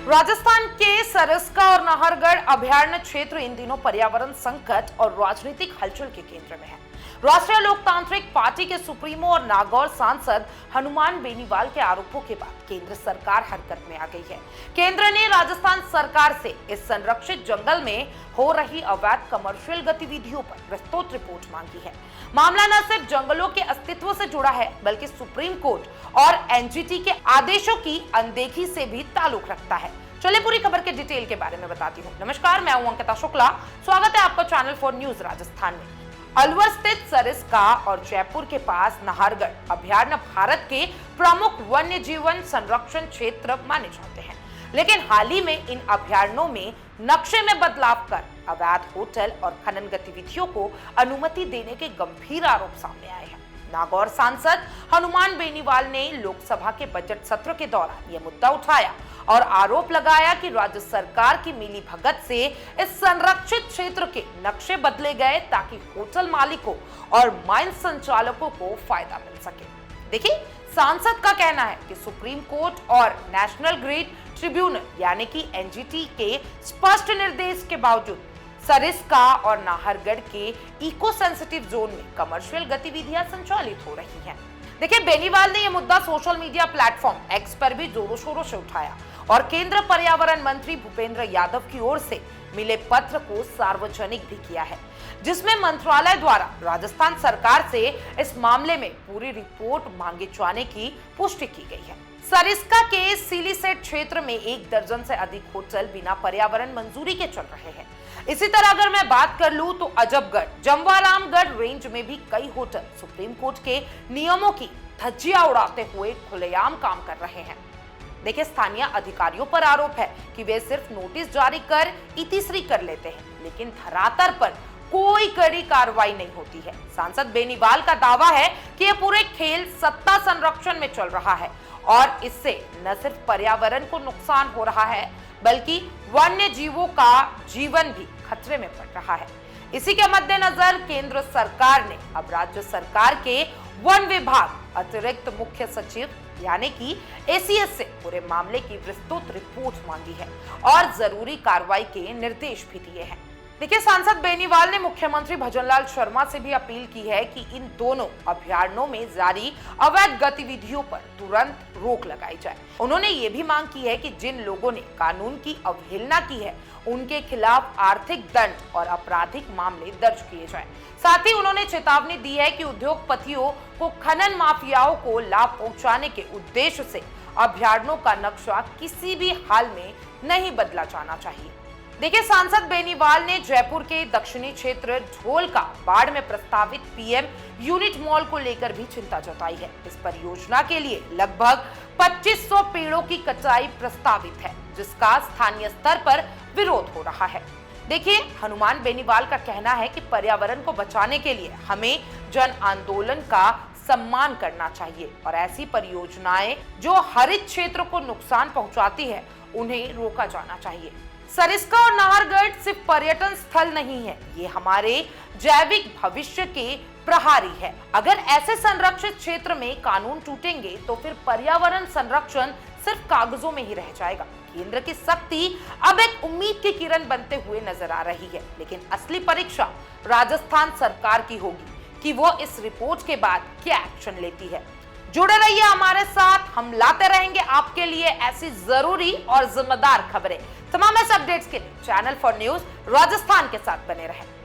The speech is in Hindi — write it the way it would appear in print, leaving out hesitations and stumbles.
राजस्थान के सरिस्का और नाहरगढ़ अभयारण्य क्षेत्र इन दिनों पर्यावरण संकट और राजनीतिक हलचल के केंद्र में है। राष्ट्रीय लोकतांत्रिक पार्टी के सुप्रीमो और नागौर सांसद हनुमान बेनीवाल के आरोपों के बाद केंद्र सरकार हरकत में आ गई है। केंद्र ने राजस्थान सरकार से इस संरक्षित जंगल में हो रही अवैध कमर्शियल गतिविधियों पर विस्तृत रिपोर्ट मांगी है। मामला न सिर्फ जंगलों के अस्तित्व से जुड़ा है, बल्कि सुप्रीम कोर्ट और एनजीटी के आदेशों की अनदेखी से भी ताल्लुक रखता है। चलिए पूरी खबर के डिटेल के बारे में बताती हूँ। नमस्कार, मैं हूं अंकिता शुक्ला। स्वागत है आपका चैनल 4 न्यूज राजस्थान में। अलवर स्थित सरिस्का और जयपुर के पास नाहरगढ़ अभयारण्य भारत के प्रमुख वन्य जीवन संरक्षण क्षेत्र माने जाते हैं, लेकिन हाल ही में इन अभयारण्यों में नक्शे में बदलाव कर अवैध होटल और खनन गतिविधियों को अनुमति देने के गंभीर आरोप सामने आए हैं। नागौर सांसद हनुमान बेनीवाल ने लोकसभा के बजट सत्र के दौरान यह मुद्दा उठाया और आरोप लगाया कि राज्य सरकार की मिली भगत से इस संरक्षित क्षेत्र के नक्शे बदले गए ताकि होटल मालिकों और माइन संचालकों को फायदा मिल सके। देखिए, सांसद का कहना है कि सुप्रीम कोर्ट और नेशनल ग्रीड ट्रिब्यूनल यानी कि एनजीटी के स्पष्ट निर्देश के बावजूद सरिस्का और नाहरगढ़ के इको सेंसिटिव जोन में कमर्शियल गतिविधियां संचालित हो रही हैं। देखिए, बेनीवाल ने यह मुद्दा सोशल मीडिया प्लेटफॉर्म एक्स पर भी जोरों शोरों से उठाया और केंद्र पर्यावरण मंत्री भूपेंद्र यादव की ओर से मिले पत्र को सार्वजनिक भी किया है, जिसमें मंत्रालय द्वारा राजस्थान सरकार से इस मामले में पूरी रिपोर्ट मांगे जाने की पुष्टि की गई है। सरिस्का के सिलीसेट क्षेत्र में 1 दर्जन से अधिक होटल बिना पर्यावरण मंजूरी के चल रहे हैं। इसी तरह अगर मैं बात कर लूं तो अजबगढ़ जमवारामगढ़ रेंज में भी कई होटल सुप्रीम कोर्ट के नियमों की धज्जियां उड़ाते हुए खुलेआम काम कर रहे हैं। देखिए, स्थानीय अधिकारियों पर आरोप है कि वे सिर्फ नोटिस जारी कर इतिश्री कर लेते हैं, लेकिन धरातल पर कोई कड़ी कार्रवाई नहीं होती है। सांसद बेनीवाल का दावा है कि यह पूरे खेल सत्ता संरक्षण में चल रहा है और इससे न सिर्फ पर्यावरण को नुकसान हो रहा है, बल्कि वन्य जीवों का जीवन भी खतरे में पड़ रहा है। इसी के मद्देनजर केंद्र सरकार ने अब राज्य सरकार के वन विभाग अतिरिक्त मुख्य सचिव यानी कि एसीएस से पूरे मामले की विस्तृत रिपोर्ट मांगी है और जरूरी कार्रवाई के निर्देश भी दिए हैं। देखिए, सांसद बेनीवाल ने मुख्यमंत्री भजनलाल शर्मा से भी अपील की है कि इन दोनों अभयारण्यों में जारी अवैध गतिविधियों पर तुरंत रोक लगाई जाए। उन्होंने ये भी मांग की है कि जिन लोगों ने कानून की अवहेलना की है उनके खिलाफ आर्थिक दंड और आपराधिक मामले दर्ज किए जाएं। साथ ही उन्होंने चेतावनी दी है कि उद्योगपतियों को खनन माफियाओं को लाभ पहुंचाने के उद्देश्य से अभयारण्यों का नक्शा किसी भी हाल में नहीं बदला जाना चाहिए। देखिए, सांसद बेनीवाल ने जयपुर के दक्षिणी क्षेत्र ढोलका बाढ़ में प्रस्तावित पीएम यूनिट मॉल को लेकर भी चिंता जताई है। इस परियोजना के लिए लगभग 2500 पेड़ों की कटाई प्रस्तावित है, जिसका स्थानीय स्तर पर विरोध हो रहा है। देखिए, हनुमान बेनीवाल का कहना है कि पर्यावरण को बचाने के लिए हमें जन आंदोलन का सम्मान करना चाहिए और ऐसी परियोजनाएं जो हरित क्षेत्र को नुकसान पहुंचाती है उन्हें रोका जाना चाहिए। सरिस्का और नाहरगढ़ सिर्फ पर्यटन स्थल नहीं है, ये हमारे जैविक भविष्य के प्रहारी है। अगर ऐसे संरक्षित क्षेत्र में कानून टूटेंगे तो फिर पर्यावरण संरक्षण सिर्फ कागजों में ही रह जाएगा। केंद्र की सख्ती अब एक उम्मीद की किरण बनते हुए नजर आ रही है, लेकिन असली परीक्षा राजस्थान सरकार की होगी कि वो इस रिपोर्ट के बाद क्या एक्शन लेती है। जुड़े रहिए हमारे साथ, हम लाते रहेंगे आपके लिए ऐसी जरूरी और जिम्मेदार खबरें। तमाम ऐसे अपडेट्स के लिए चैनल 4 न्यूज राजस्थान के साथ बने रहें।